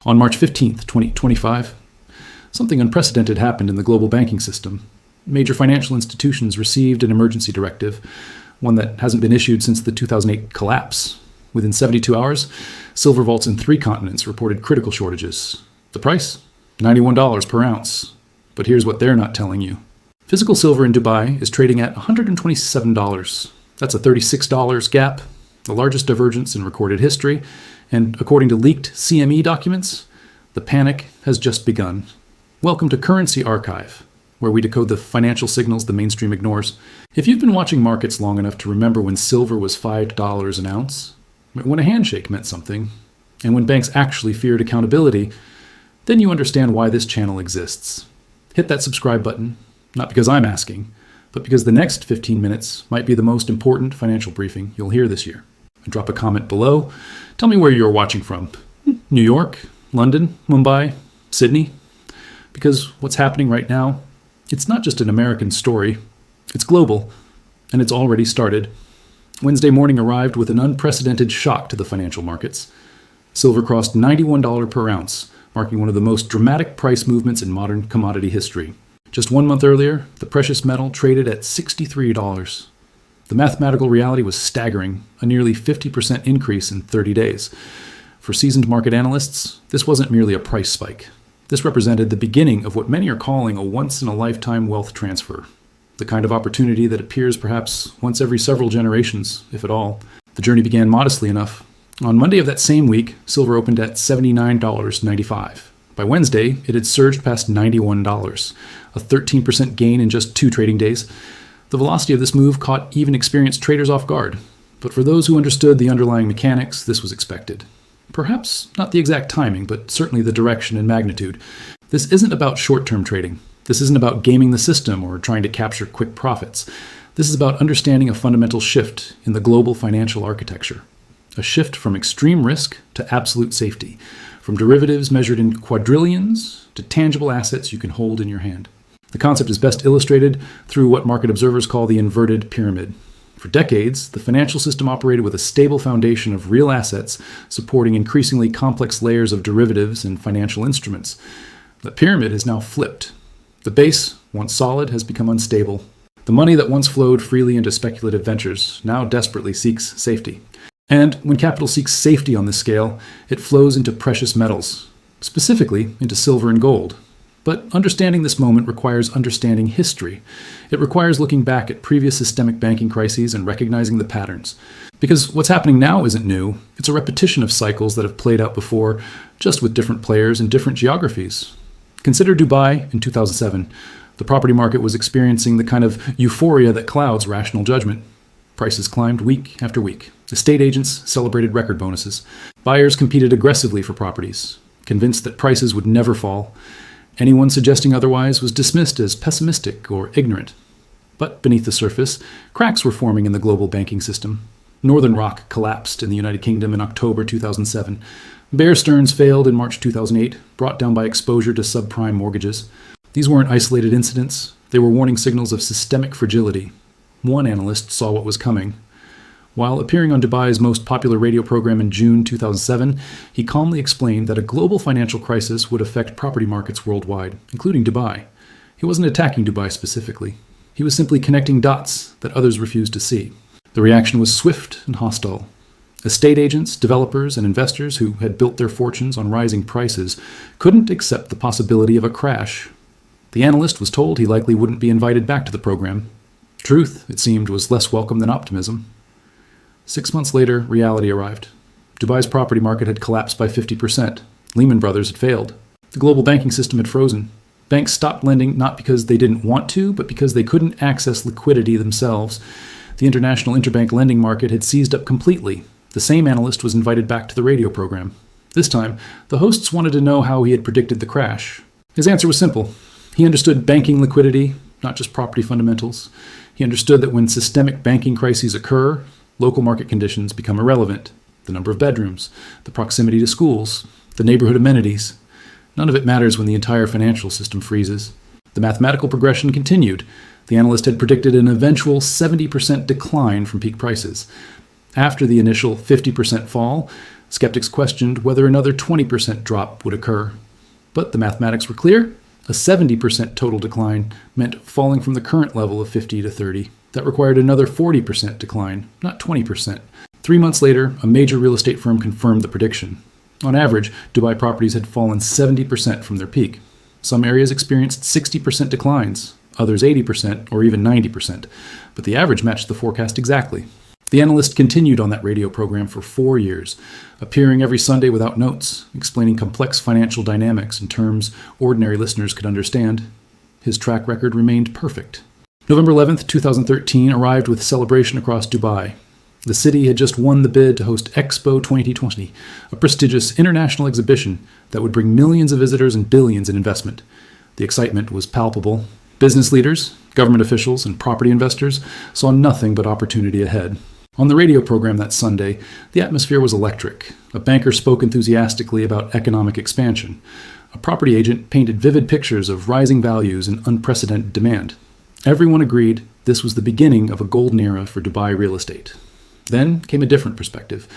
On March 15th, 2025, something unprecedented happened in the global banking system. Major financial institutions received an emergency directive, one that hasn't been issued since the 2008 collapse. Within 72 hours, silver vaults in 3 continents reported critical shortages. The price? $91 per ounce. But here's what they're not telling you. Physical silver in Dubai is trading at $127. That's a $36 gap, the largest divergence in recorded history, and according to leaked CME documents, the panic has just begun. Welcome to Currency Archive, where we decode the financial signals the mainstream ignores. If you've been watching markets long enough to remember when silver was $5 an ounce, when a handshake meant something, and when banks actually feared accountability, then you understand why this channel exists. Hit that subscribe button, not because I'm asking, but because the next 15 minutes might be the most important financial briefing you'll hear this year. And drop a comment below. Tell me where you're watching from. New York, London, Mumbai, Sydney. Because what's happening right now, it's not just an American story, it's global, and it's already started. Wednesday morning arrived with an unprecedented shock to the financial markets. Silver crossed $91 per ounce, marking one of the most dramatic price movements in modern commodity history. Just 1 month earlier, the precious metal traded at $63. The mathematical reality was staggering, a nearly 50% increase in 30 days. For seasoned market analysts, this wasn't merely a price spike. This represented the beginning of what many are calling a once-in-a-lifetime wealth transfer, the kind of opportunity that appears perhaps once every several generations, if at all. The journey began modestly enough. On Monday of that same week, silver opened at $79.95. By Wednesday, it had surged past $91, a 13% gain in just 2 trading days. The velocity of this move caught even experienced traders off guard, but for those who understood the underlying mechanics, this was expected. Perhaps not the exact timing, but certainly the direction and magnitude. This isn't about short-term trading. This isn't about gaming the system or trying to capture quick profits. This is about understanding a fundamental shift in the global financial architecture. A shift from extreme risk to absolute safety, from derivatives measured in quadrillions to tangible assets you can hold in your hand. The concept is best illustrated through what market observers call the inverted pyramid. For decades, the financial system operated with a stable foundation of real assets supporting increasingly complex layers of derivatives and financial instruments. The pyramid is now flipped. The base, once solid, has become unstable. The money that once flowed freely into speculative ventures now desperately seeks safety. And when capital seeks safety on this scale, it flows into precious metals, specifically into silver and gold. But understanding this moment requires understanding history. It requires looking back at previous systemic banking crises and recognizing the patterns. Because what's happening now isn't new. It's a repetition of cycles that have played out before, just with different players in different geographies. Consider Dubai in 2007. The property market was experiencing the kind of euphoria that clouds rational judgment. Prices climbed week after week. Estate agents celebrated record bonuses. Buyers competed aggressively for properties, convinced that prices would never fall. Anyone suggesting otherwise was dismissed as pessimistic or ignorant. But beneath the surface, cracks were forming in the global banking system. Northern Rock collapsed in the United Kingdom in October 2007. Bear Stearns failed in March 2008, brought down by exposure to subprime mortgages. These weren't isolated incidents. They were warning signals of systemic fragility. One analyst saw what was coming. While appearing on Dubai's most popular radio program in June 2007, he calmly explained that a global financial crisis would affect property markets worldwide, including Dubai. He wasn't attacking Dubai specifically. He was simply connecting dots that others refused to see. The reaction was swift and hostile. Estate agents, developers, and investors who had built their fortunes on rising prices couldn't accept the possibility of a crash. The analyst was told he likely wouldn't be invited back to the program. Truth, it seemed, was less welcome than optimism. 6 months later, reality arrived. Dubai's property market had collapsed by 50%. Lehman Brothers had failed. The global banking system had frozen. Banks stopped lending not because they didn't want to, but because they couldn't access liquidity themselves. The international interbank lending market had seized up completely. The same analyst was invited back to the radio program. This time, the hosts wanted to know how he had predicted the crash. His answer was simple. He understood banking liquidity, not just property fundamentals. He understood that when systemic banking crises occur, local market conditions become irrelevant. The number of bedrooms, the proximity to schools, the neighborhood amenities. None of it matters when the entire financial system freezes. The mathematical progression continued. The analyst had predicted an eventual 70% decline from peak prices. After the initial 50% fall, Skeptics questioned whether another 20% drop would occur. But the mathematics were clear. A 70% total decline meant falling from the current level of 50 to 30. That required another 40% decline, not 20%. 3 months later, a major real estate firm confirmed the prediction. On average, Dubai properties had fallen 70% from their peak. Some areas experienced 60% declines, others 80% or even 90%, but the average matched the forecast exactly. The analyst continued on that radio program for 4 years, appearing every Sunday without notes, explaining complex financial dynamics in terms ordinary listeners could understand. His track record remained perfect. November 11th, 2013 arrived with celebration across Dubai. The city had just won the bid to host Expo 2020, a prestigious international exhibition that would bring millions of visitors and billions in investment. The excitement was palpable. Business leaders, government officials, and property investors saw nothing but opportunity ahead. On the radio program that Sunday, the atmosphere was electric. A banker spoke enthusiastically about economic expansion. A property agent painted vivid pictures of rising values and unprecedented demand. Everyone agreed this was the beginning of a golden era for Dubai real estate. Then came a different perspective.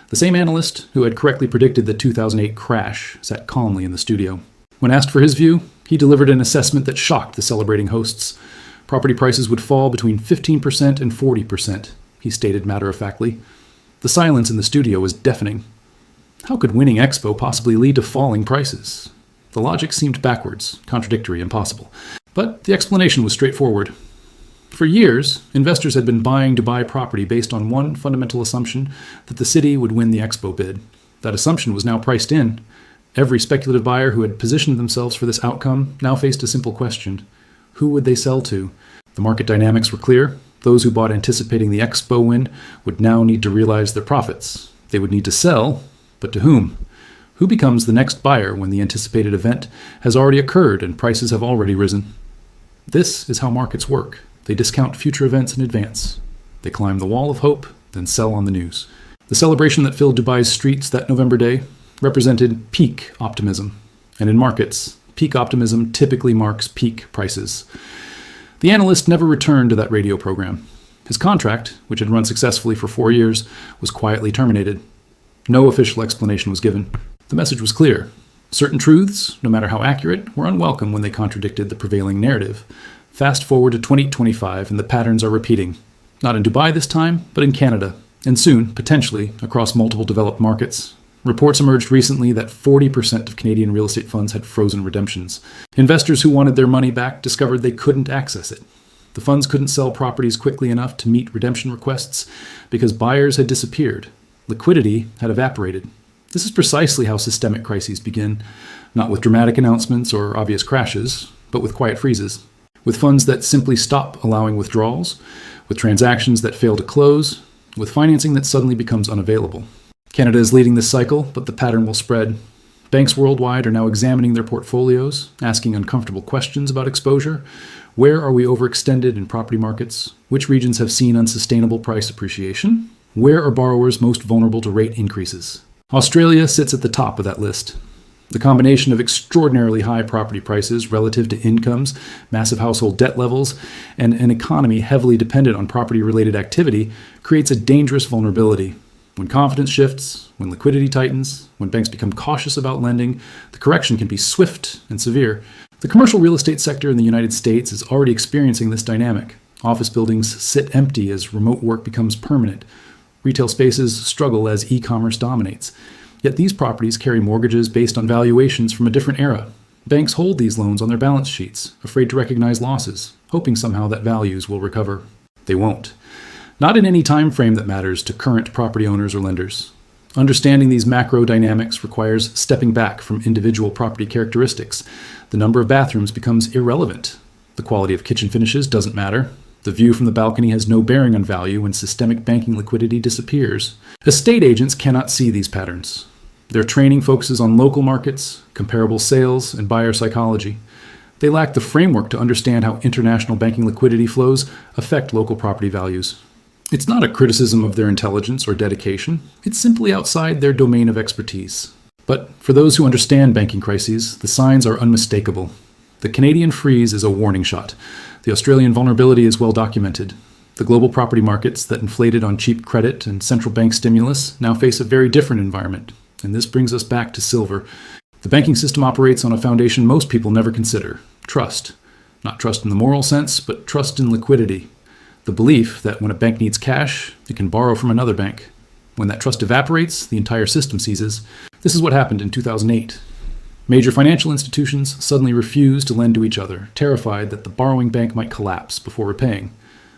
The same analyst who had correctly predicted the 2008 crash sat calmly in the studio. When asked for his view, he delivered an assessment that shocked the celebrating hosts. Property prices would fall between 15% and 40%, he stated matter-of-factly. The silence in the studio was deafening. How could winning Expo possibly lead to falling prices? The logic seemed backwards, contradictory, impossible. But the explanation was straightforward. For years, investors had been buying Dubai property based on one fundamental assumption that the city would win the Expo bid. That assumption was now priced in. Every speculative buyer who had positioned themselves for this outcome now faced a simple question. Who would they sell to? The market dynamics were clear. Those who bought anticipating the Expo win would now need to realize their profits. They would need to sell, but to whom? Who becomes the next buyer when the anticipated event has already occurred and prices have already risen? This is how markets work. They discount future events in advance. They climb the wall of hope, then sell on the news. The celebration that filled Dubai's streets that November day represented peak optimism. And in markets, peak optimism typically marks peak prices. The analyst never returned to that radio program. His contract, which had run successfully for 4 years, was quietly terminated. No official explanation was given. The message was clear. Certain truths, no matter how accurate, were unwelcome when they contradicted the prevailing narrative. Fast forward to 2025, and the patterns are repeating. Not in Dubai this time, but in Canada, and soon, potentially, across multiple developed markets. Reports emerged recently that 40% of Canadian real estate funds had frozen redemptions. Investors who wanted their money back discovered they couldn't access it. The funds couldn't sell properties quickly enough to meet redemption requests because buyers had disappeared. Liquidity had evaporated. This is precisely how systemic crises begin, not with dramatic announcements or obvious crashes, but with quiet freezes. With funds that simply stop allowing withdrawals, with transactions that fail to close, with financing that suddenly becomes unavailable. Canada is leading this cycle, but the pattern will spread. Banks worldwide are now examining their portfolios, asking uncomfortable questions about exposure. Where are we overextended in property markets? Which regions have seen unsustainable price appreciation? Where are borrowers most vulnerable to rate increases? Australia sits at the top of that list. The combination of extraordinarily high property prices relative to incomes, massive household debt levels, and an economy heavily dependent on property-related activity creates a dangerous vulnerability. When confidence shifts, when liquidity tightens, when banks become cautious about lending, the correction can be swift and severe. The commercial real estate sector in the United States is already experiencing this dynamic. Office buildings sit empty as remote work becomes permanent. Retail spaces struggle as e-commerce dominates. Yet these properties carry mortgages based on valuations from a different era. Banks hold these loans on their balance sheets, afraid to recognize losses, hoping somehow that values will recover. They won't. Not in any time frame that matters to current property owners or lenders. Understanding these macro dynamics requires stepping back from individual property characteristics. The number of bathrooms becomes irrelevant. The quality of kitchen finishes doesn't matter. The view from the balcony has no bearing on value when systemic banking liquidity disappears. Estate agents cannot see these patterns. Their training focuses on local markets, comparable sales, and buyer psychology. They lack the framework to understand how international banking liquidity flows affect local property values. It's not a criticism of their intelligence or dedication. It's simply outside their domain of expertise. But for those who understand banking crises, the signs are unmistakable. The Canadian freeze is a warning shot. The Australian vulnerability is well documented. The global property markets that inflated on cheap credit and central bank stimulus now face a very different environment, and this brings us back to silver. The banking system operates on a foundation most people never consider: trust. Not trust in the moral sense, but trust in liquidity. The belief that when a bank needs cash, it can borrow from another bank. When that trust evaporates, the entire system seizes. This is what happened in 2008. Major financial institutions suddenly refused to lend to each other, terrified that the borrowing bank might collapse before repaying.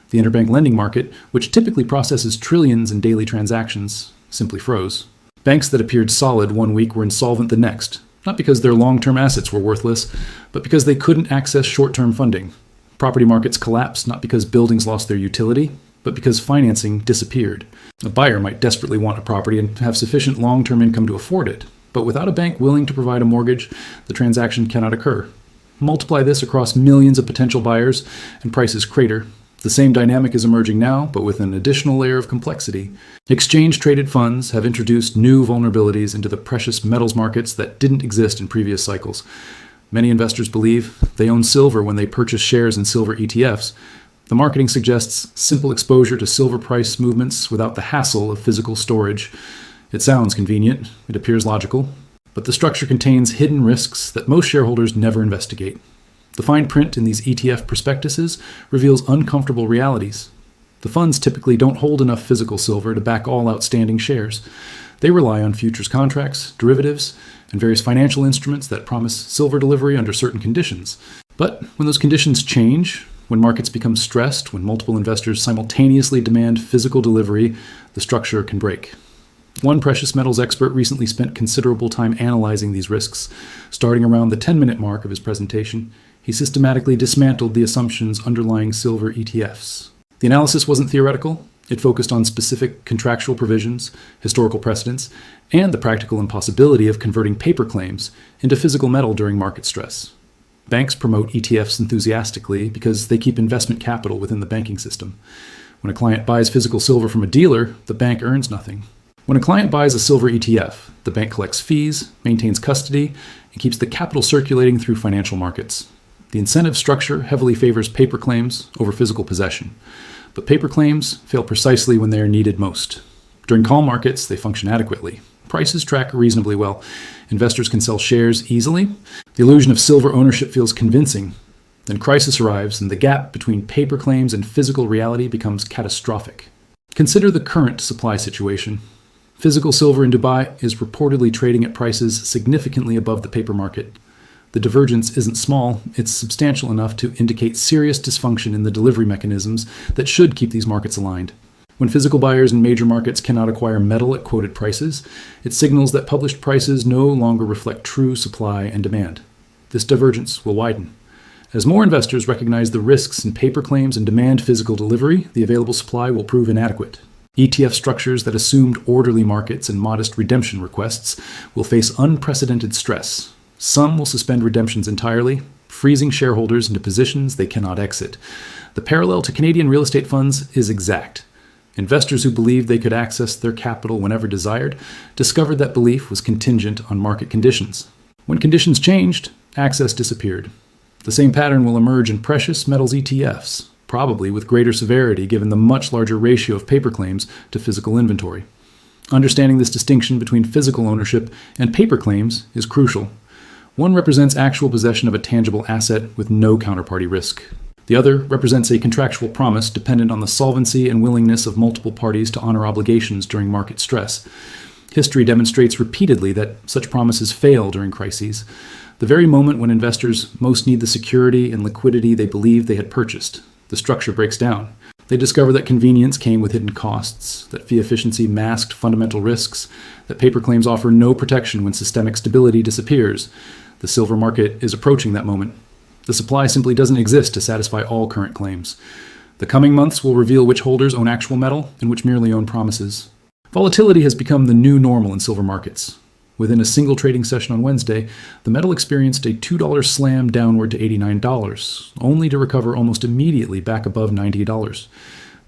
The interbank lending market, which typically processes trillions in daily transactions, simply froze. Banks that appeared solid one week were insolvent the next, not because their long-term assets were worthless, but because they couldn't access short-term funding. Property markets collapsed not because buildings lost their utility, but because financing disappeared. A buyer might desperately want a property and have sufficient long-term income to afford it, but without a bank willing to provide a mortgage, the transaction cannot occur. Multiply this across millions of potential buyers, and prices crater. The same dynamic is emerging now, but with an additional layer of complexity. Exchange-traded funds have introduced new vulnerabilities into the precious metals markets that didn't exist in previous cycles. Many investors believe they own silver when they purchase shares in silver ETFs. The marketing suggests simple exposure to silver price movements without the hassle of physical storage. It sounds convenient, it appears logical, but the structure contains hidden risks that most shareholders never investigate. The fine print in these ETF prospectuses reveals uncomfortable realities. The funds typically don't hold enough physical silver to back all outstanding shares. They rely on futures contracts, derivatives, and various financial instruments that promise silver delivery under certain conditions. But when those conditions change, when markets become stressed, when multiple investors simultaneously demand physical delivery, the structure can break. One precious metals expert recently spent considerable time analyzing these risks. Starting around the 10-minute mark of his presentation, he systematically dismantled the assumptions underlying silver ETFs. The analysis wasn't theoretical. It focused on specific contractual provisions, historical precedents, and the practical impossibility of converting paper claims into physical metal during market stress. Banks promote ETFs enthusiastically because they keep investment capital within the banking system. When a client buys physical silver from a dealer, the bank earns nothing. When a client buys a silver ETF, the bank collects fees, maintains custody, and keeps the capital circulating through financial markets. The incentive structure heavily favors paper claims over physical possession. But paper claims fail precisely when they are needed most. During calm markets, they function adequately. Prices track reasonably well. Investors can sell shares easily. The illusion of silver ownership feels convincing. Then crisis arrives, and the gap between paper claims and physical reality becomes catastrophic. Consider the current supply situation. Physical silver in Dubai is reportedly trading at prices significantly above the paper market. The divergence isn't small, it's substantial enough to indicate serious dysfunction in the delivery mechanisms that should keep these markets aligned. When physical buyers in major markets cannot acquire metal at quoted prices, it signals that published prices no longer reflect true supply and demand. This divergence will widen. As more investors recognize the risks in paper claims and demand physical delivery, the available supply will prove inadequate. ETF structures that assumed orderly markets and modest redemption requests will face unprecedented stress. Some will suspend redemptions entirely, freezing shareholders into positions they cannot exit. The parallel to Canadian real estate funds is exact. Investors who believed they could access their capital whenever desired discovered that belief was contingent on market conditions. When conditions changed, access disappeared. The same pattern will emerge in precious metals ETFs, probably with greater severity given the much larger ratio of paper claims to physical inventory. Understanding this distinction between physical ownership and paper claims is crucial. One represents actual possession of a tangible asset with no counterparty risk. The other represents a contractual promise dependent on the solvency and willingness of multiple parties to honor obligations during market stress. History demonstrates repeatedly that such promises fail during crises, the very moment when investors most need the security and liquidity they believed they had purchased. The structure breaks down. They discover that convenience came with hidden costs, that fee efficiency masked fundamental risks, that paper claims offer no protection when systemic stability disappears. The silver market is approaching that moment. The supply simply doesn't exist to satisfy all current claims. The coming months will reveal which holders own actual metal and which merely own promises. Volatility has become the new normal in silver markets. Within a single trading session on Wednesday, the metal experienced a $2 slam downward to $89, only to recover almost immediately back above $90.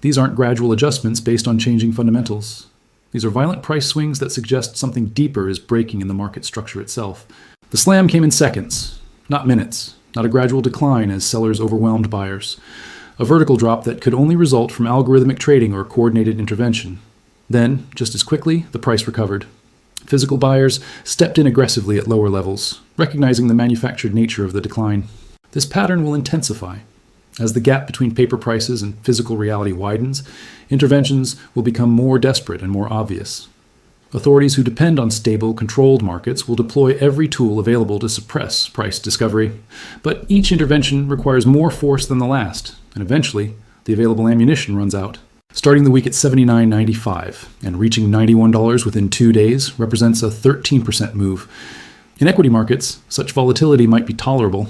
These aren't gradual adjustments based on changing fundamentals. These are violent price swings that suggest something deeper is breaking in the market structure itself. The slam came in seconds, not minutes, not a gradual decline as sellers overwhelmed buyers. a vertical drop that could only result from algorithmic trading or coordinated intervention. Then, just as quickly, the price recovered. Physical buyers stepped in aggressively at lower levels, recognizing the manufactured nature of the decline. This pattern will intensify. As the gap between paper prices and physical reality widens, interventions will become more desperate and more obvious. Authorities who depend on stable, controlled markets will deploy every tool available to suppress price discovery. But each intervention requires more force than the last, and eventually, the available ammunition runs out. Starting the week at $79.95 and reaching $91 within 2 days represents a 13% move. In equity markets, such volatility might be tolerable.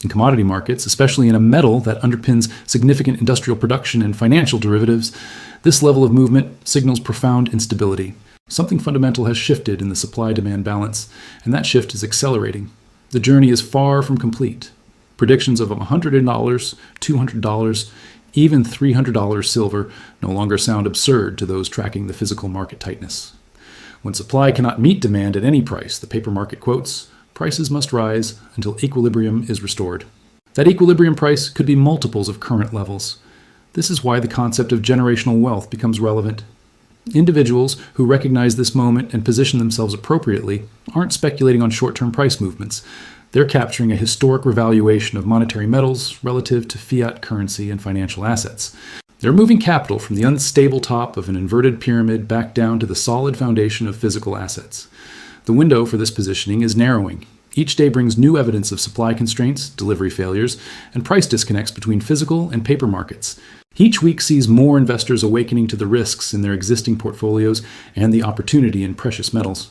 In commodity markets, especially in a metal that underpins significant industrial production and financial derivatives, this level of movement signals profound instability. Something fundamental has shifted in the supply-demand balance, and that shift is accelerating. The journey is far from complete. Predictions of $100, $200, even $300 silver no longer sound absurd to those tracking the physical market tightness. When supply cannot meet demand at any price, the paper market quotes, prices must rise until equilibrium is restored. That equilibrium price could be multiples of current levels. This is why the concept of generational wealth becomes relevant. Individuals who recognize this moment and position themselves appropriately aren't speculating on short-term price movements. They're capturing a historic revaluation of monetary metals relative to fiat currency and financial assets. They're moving capital from the unstable top of an inverted pyramid back down to the solid foundation of physical assets. The window for this positioning is narrowing. Each day brings new evidence of supply constraints, delivery failures, and price disconnects between physical and paper markets. Each week sees more investors awakening to the risks in their existing portfolios and the opportunity in precious metals.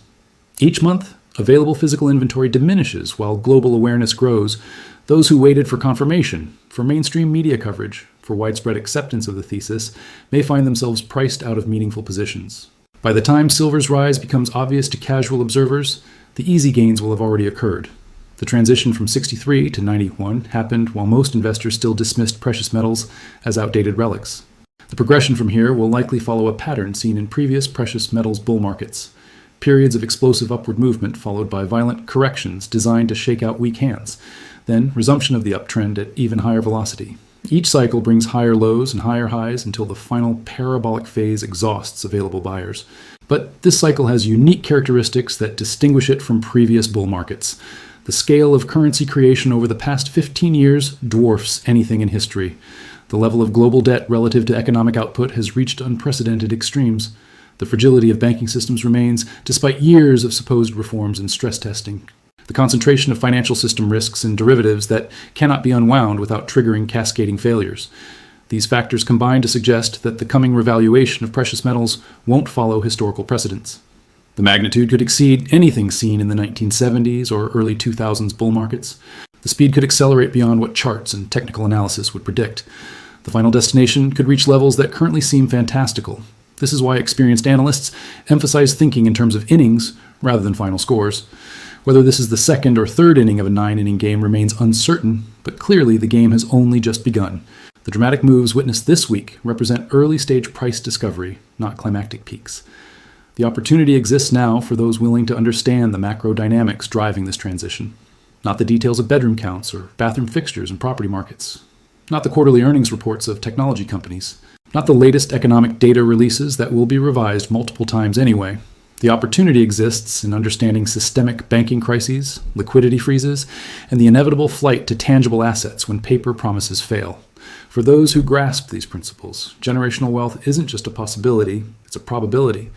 Each month, available physical inventory diminishes while global awareness grows. Those who waited for confirmation, for mainstream media coverage, for widespread acceptance of the thesis, may find themselves priced out of meaningful positions. By the time silver's rise becomes obvious to casual observers, the easy gains will have already occurred. The transition from 63 to 91 happened while most investors still dismissed precious metals as outdated relics. The progression from here will likely follow a pattern seen in previous precious metals bull markets. Periods of explosive upward movement followed by violent corrections designed to shake out weak hands, then resumption of the uptrend at even higher velocity. Each cycle brings higher lows and higher highs until the final parabolic phase exhausts available buyers. But this cycle has unique characteristics that distinguish it from previous bull markets. The scale of currency creation over the past 15 years dwarfs anything in history. The level of global debt relative to economic output has reached unprecedented extremes. The fragility of banking systems remains, despite years of supposed reforms and stress testing. The concentration of financial system risks in derivatives that cannot be unwound without triggering cascading failures. These factors combine to suggest that the coming revaluation of precious metals won't follow historical precedents. The magnitude could exceed anything seen in the 1970s or early 2000s bull markets. The speed could accelerate beyond what charts and technical analysis would predict. The final destination could reach levels that currently seem fantastical. This is why experienced analysts emphasize thinking in terms of innings rather than final scores. Whether this is the second or third inning of a 9-inning game remains uncertain, but clearly the game has only just begun. The dramatic moves witnessed this week represent early-stage price discovery, not climactic peaks. The opportunity exists now for those willing to understand the macro dynamics driving this transition, not the details of bedroom counts or bathroom fixtures in property markets, not the quarterly earnings reports of technology companies, not the latest economic data releases that will be revised multiple times anyway. The opportunity exists in understanding systemic banking crises, liquidity freezes, and the inevitable flight to tangible assets when paper promises fail. For those who grasp these principles, generational wealth isn't just a possibility, it's a probability.